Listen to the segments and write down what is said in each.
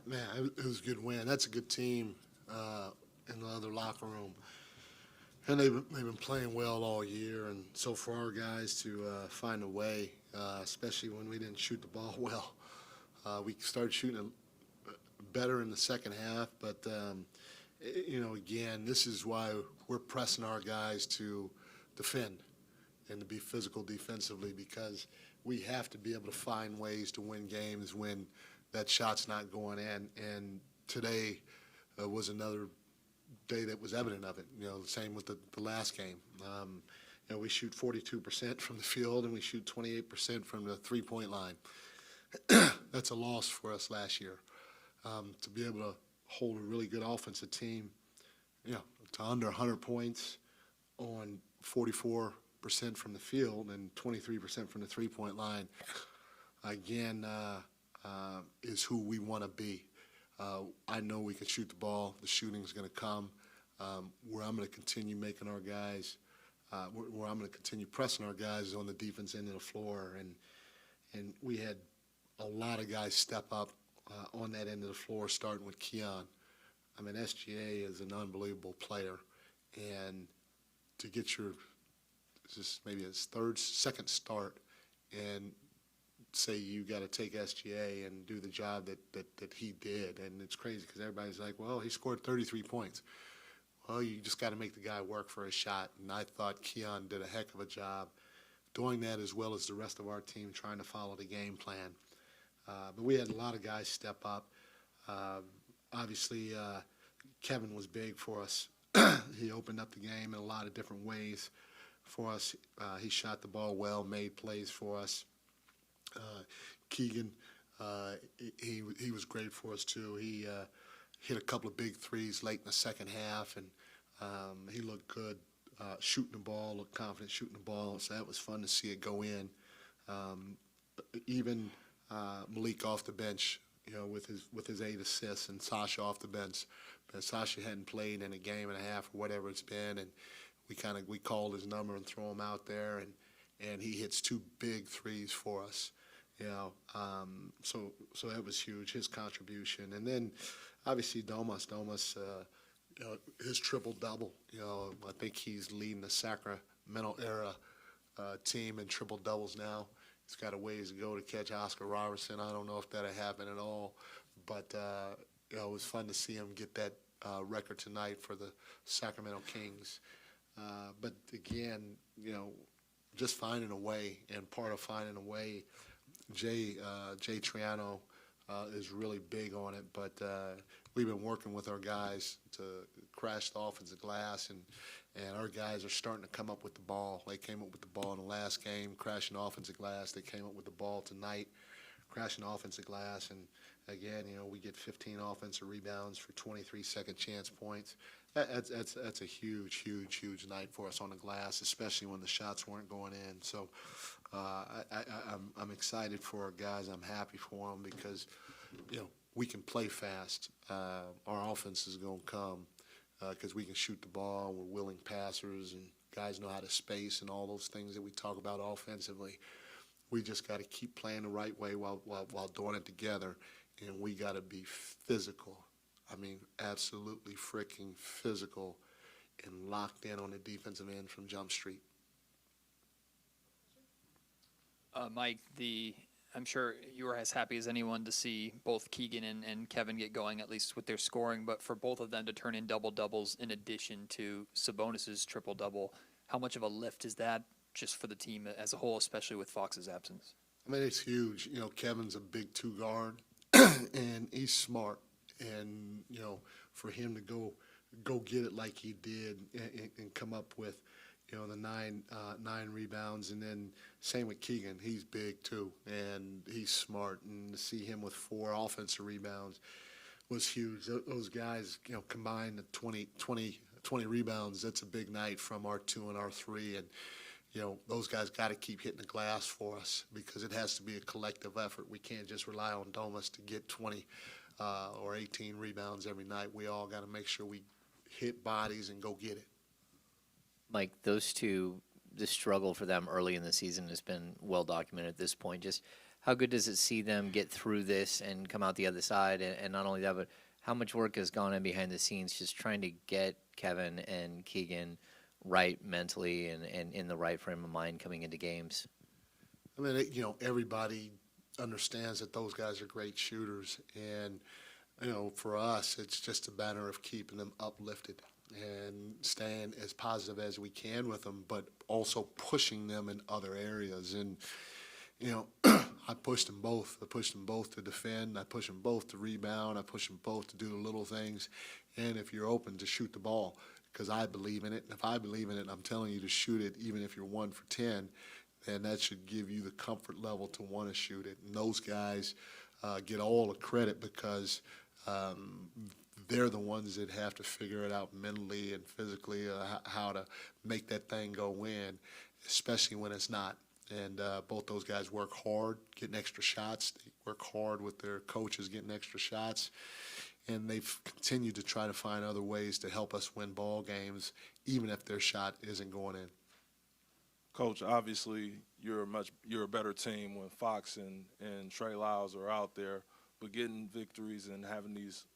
Man, it was a good win. That's a good team in the other locker room. And they've been playing well all year. And so for our guys to find a way, especially when we didn't shoot the ball well, we started shooting it better in the second half. But, again, this is why we're pressing our guys to defend and to be physical defensively, because we have to be able to find ways to win games when that shot's not going in. And today was another day that was evident of it. The same with the last game. We shoot 42% from the field and we shoot 28% from the three-point line. That's a loss for us last year. To be able to hold a really good offensive team, to under 100 points on 44% from the field and 23% from the three-point line, again, is who we want to be. I know we can shoot the ball. The shooting's going to come. Where I'm going to continue making our guys, where I'm going to continue pressing our guys on the defense end of the floor. And we had a lot of guys step up on that end of the floor, starting with Keon. I mean, SGA is an unbelievable player. And to get maybe his second start, and say you got to take SGA and do the job that he did. And it's crazy because everybody's like, well, he scored 33 points. Well, you just got to make the guy work for his shot. And I thought Keon did a heck of a job doing that, as well as the rest of our team trying to follow the game plan. But we had a lot of guys step up. Obviously, Kevin was big for us. He opened up the game in a lot of different ways for us. He shot the ball well, made plays for us. Keegan, he was great for us too. He hit a couple of big threes late in the second half, and he looked good shooting the ball, looked confident shooting the ball, so that was fun to see it go in. Even Malik off the bench, with his 8 assists, and Sasha off the bench. But Sasha hadn't played in a game and a half or whatever it's been, and we called his number and throw him out there, and he hits 2 big threes for us. So that was huge, his contribution. And then obviously Domas, his triple-double. I think he's leading the Sacramento era team in triple-doubles now. He's got a ways to go to catch Oscar Robertson. I don't know if that'll happen at all, but it was fun to see him get that record tonight for the Sacramento Kings. But again, just finding a way, and part of finding a way, Jay Triano is really big on it, but we've been working with our guys to crash the offensive glass, and our guys are starting to come up with the ball. They came up with the ball in the last game, crashing the offensive glass. They came up with the ball tonight, crashing the offensive glass, and again, we get 15 offensive rebounds for 23 second chance points. That's a huge night for us on the glass, especially when the shots weren't going in. So I'm excited for our guys. I'm happy for them because, we can play fast. Our offense is going to come because we can shoot the ball. We're willing passers, and guys know how to space and all those things that we talk about offensively. We just got to keep playing the right way while doing it together, and we got to be physical. I mean, absolutely freaking physical and locked in on the defensive end from Jump Street. Mike, I'm sure you were as happy as anyone to see both Keegan and Kevin get going, at least with their scoring, but for both of them to turn in double-doubles in addition to Sabonis's triple-double, how much of a lift is that just for the team as a whole, especially with Fox's absence? I mean, it's huge. Kevin's a big 2 guard, and he's smart. And, for him to go get it like he did and come up with, the nine rebounds. And then same with Keegan. He's big too, and he's smart. And to see him with 4 offensive rebounds was huge. Those guys, combined the 20 rebounds, that's a big night from our 2 and our 3. And, those guys got to keep hitting the glass for us because it has to be a collective effort. We can't just rely on Domas to get 20 or 18 rebounds every night. We all got to make sure we hit bodies and go get it. Mike, those two, the struggle for them early in the season has been well documented at this point. Just how good does it see them get through this and come out the other side? And not only that, but how much work has gone in behind the scenes just trying to get Kevin and Keegan right mentally and in the right frame of mind coming into games? I mean, everybody understands that those guys are great shooters, and for us, it's just a matter of keeping them uplifted and staying as positive as we can with them, but also pushing them in other areas. And I pushed them both. I pushed them both to defend. I pushed them both to rebound. I pushed them both to do the little things. And if you're open, to shoot the ball, because I believe in it. And if I believe in it, I'm telling you to shoot it, even if you're 1 for 10. Then that should give you the comfort level to want to shoot it. And those guys get all the credit because they're the ones that have to figure it out mentally and physically how to make that thing go in, especially when it's not. And both those guys work hard, getting extra shots. They work hard with their coaches getting extra shots. And they've continued to try to find other ways to help us win ball games, even if their shot isn't going in. Coach, obviously you're a better team when Fox and Trey Lyles are out there, but getting victories and having these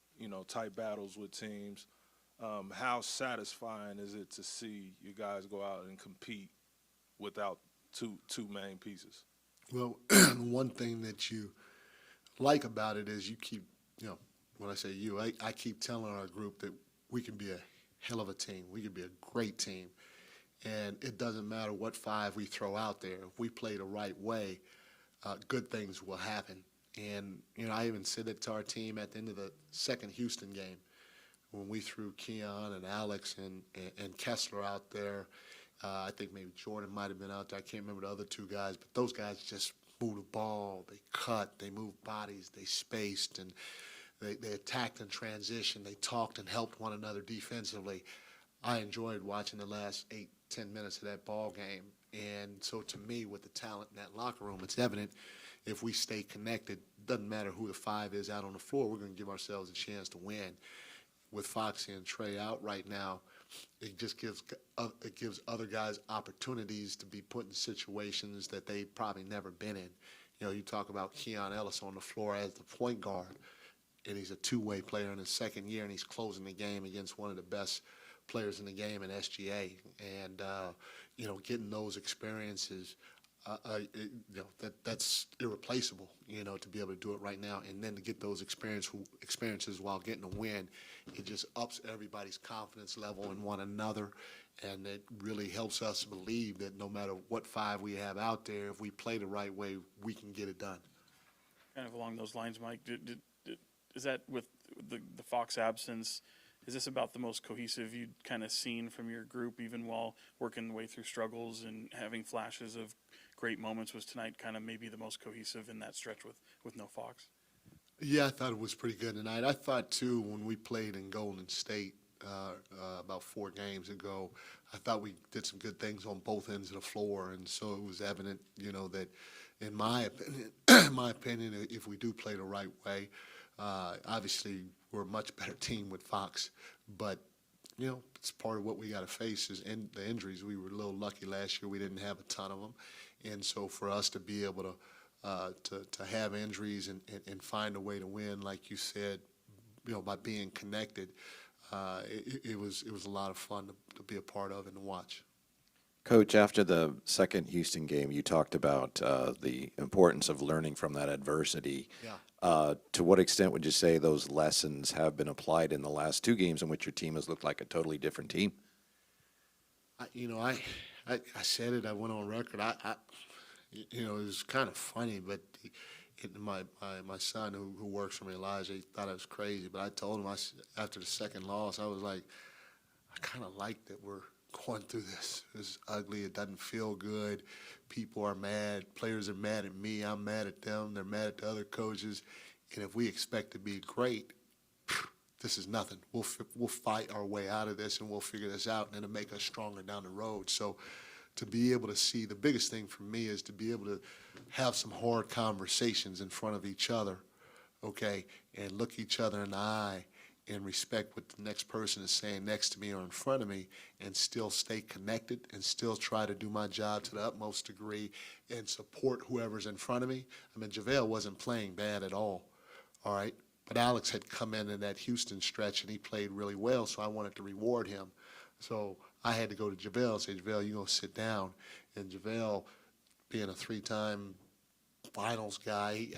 tight battles with teams, how satisfying is it to see you guys go out and compete without two main pieces? Well, one thing that you like about it is you keep, when I say you, I keep telling our group that we can be a hell of a team. We can be a great team. And it doesn't matter what 5 we throw out there. If we play the right way, good things will happen. And, I even said it to our team at the end of the second Houston game when we threw Keon and Alex and Kessler out there. I think maybe Jordan might have been out there. I can't remember the other 2 guys. But those guys just moved the ball. They cut. They moved bodies. They spaced. And they attacked in transition. They talked and helped one another defensively. I enjoyed watching the last 8-10 minutes of that ball game. And so to me, with the talent in that locker room, it's evident if we stay connected, doesn't matter who the 5 is out on the floor, we're going to give ourselves a chance to win. With Foxy and Trey out right now, it just gives other guys opportunities to be put in situations that they've probably never been in. You talk about Keon Ellis on the floor as the point guard, and he's a two-way player in his second year, and he's closing the game against one of the best players in the game in SGA, and getting those experiences, that's irreplaceable. To be able to do it right now, and then to get those experiences while getting a win, it just ups everybody's confidence level in one another, and it really helps us believe that no matter what 5 we have out there, if we play the right way, we can get it done. Kind of along those lines, Mike, is that with the Fox absence? Is this about the most cohesive you'd kind of seen from your group, even while working the way through struggles and having flashes of great moments? Was tonight kind of maybe the most cohesive in that stretch with no Fox? Yeah, I thought it was pretty good tonight. I thought, too, when we played in Golden State about 4 games ago, I thought we did some good things on both ends of the floor, and so it was evident, that in my opinion, if we do play the right way, obviously we're a much better team with Fox, but it's part of what we got to face is the injuries. We were a little lucky last year; we didn't have a ton of them, and so for us to be able to have injuries and find a way to win, like you said, by being connected, it was a lot of fun to be a part of and to watch. Coach, after the second Houston game, you talked about the importance of learning from that adversity. Yeah. To what extent would you say those lessons have been applied in the last 2 games in which your team has looked like a totally different team? I said it. I went on record. It was kind of funny, but my son who works for me, Elijah, he thought I was crazy. But I told him after the second loss, I was like, I kind of like that we're going through this. It's ugly. It doesn't feel good. People are mad. Players are mad at me. I'm mad at them. They're mad at the other coaches. And if we expect to be great, this is nothing. We'll fight our way out of this, and we'll figure this out, and it'll make us stronger down the road. So to be able to see, the biggest thing for me is to be able to have some hard conversations in front of each other, okay, and look each other in the eye and respect what the next person is saying next to me or in front of me, and still stay connected and still try to do my job to the utmost degree and support whoever's in front of me. I mean, JaVale wasn't playing bad at all right? But Alex had come in that Houston stretch, and he played really well, so I wanted to reward him. So I had to go to JaVale and say, JaVale, you're going to sit down. And JaVale, being a three-time finals guy,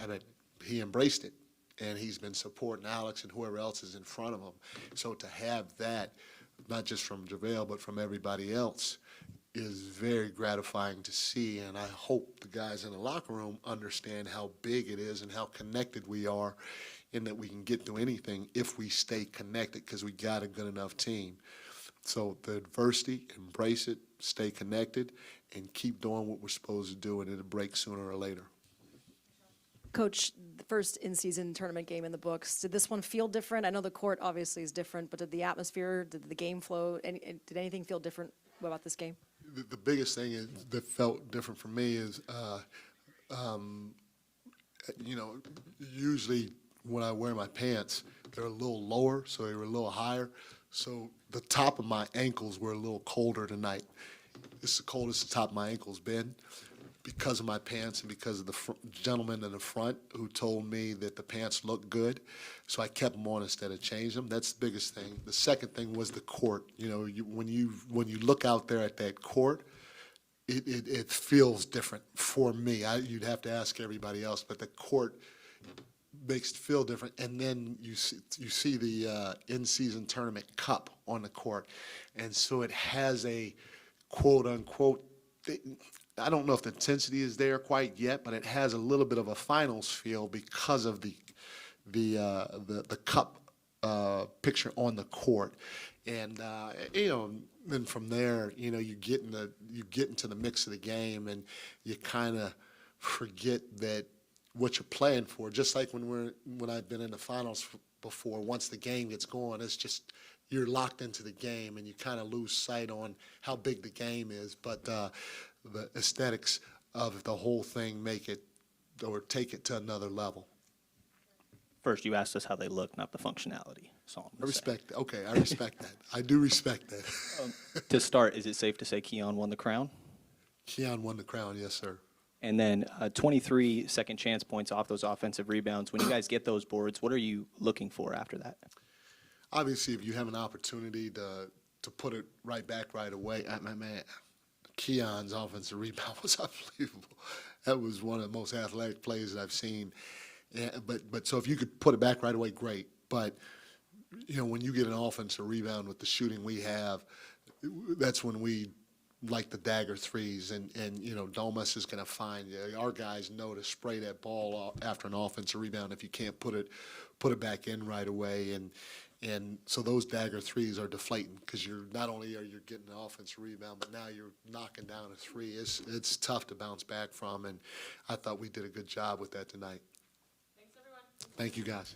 he embraced it. And he's been supporting Alex and whoever else is in front of him. So to have that, not just from JaVale, but from everybody else, is very gratifying to see, and I hope the guys in the locker room understand how big it is and how connected we are, and that we can get through anything if we stay connected, because we got a good enough team. So the adversity, embrace it, stay connected, and keep doing what we're supposed to do, and it'll break sooner or later. Coach, the first in-season tournament game in the books, did this one feel different? I know the court obviously is different, but did the atmosphere, did the game flow, did anything feel different about this game? The biggest thing that felt different for me is, usually when I wear my pants, they're a little lower, so they were a little higher. So the top of my ankles were a little colder tonight. This is the coldest the top of my ankles been, because of my pants and because of the gentleman in the front who told me that the pants looked good. So I kept them on instead of changing them. That's the biggest thing. The second thing was the court. When you look out there at that court, it feels different for me. You'd have to ask everybody else, but the court makes it feel different. And then you see the in-season tournament cup on the court. And so it has a quote-unquote, I don't know if the intensity is there quite yet, but it has a little bit of a finals feel because of the cup picture on the court, and then from there, you get into the mix of the game, and you kind of forget that what you're playing for. Just like when I've been in the finals before, once the game gets going, it's just you're locked into the game, and you kind of lose sight on how big the game is, but. The aesthetics of the whole thing make it or take it to another level. First, you asked us how they look, not the functionality. That's all I'm I gonna say. respect that. Okay, I respect that. I do respect that. To start, is it safe to say Keon won the crown? Keon won the crown, yes, sir. And then 23 second chance points off those offensive rebounds. When you guys get those boards, what are you looking for after that? Obviously, if you have an opportunity to put it right back right away, man, Keon's offensive rebound was unbelievable. That was one of the most athletic plays that I've seen. Yeah, but so if you could put it back right away, great. But when you get an offensive rebound with the shooting we have, that's when we like the dagger threes, and Domas is going to find you. Our guys know to spray that ball after an offensive rebound if you can't put it back in right away, and so those dagger threes are deflating, because you're not only are you getting an offensive rebound, but now you're knocking down a three. It's tough to bounce back from, and I thought we did a good job with that tonight. Thanks, everyone. Thank you, guys.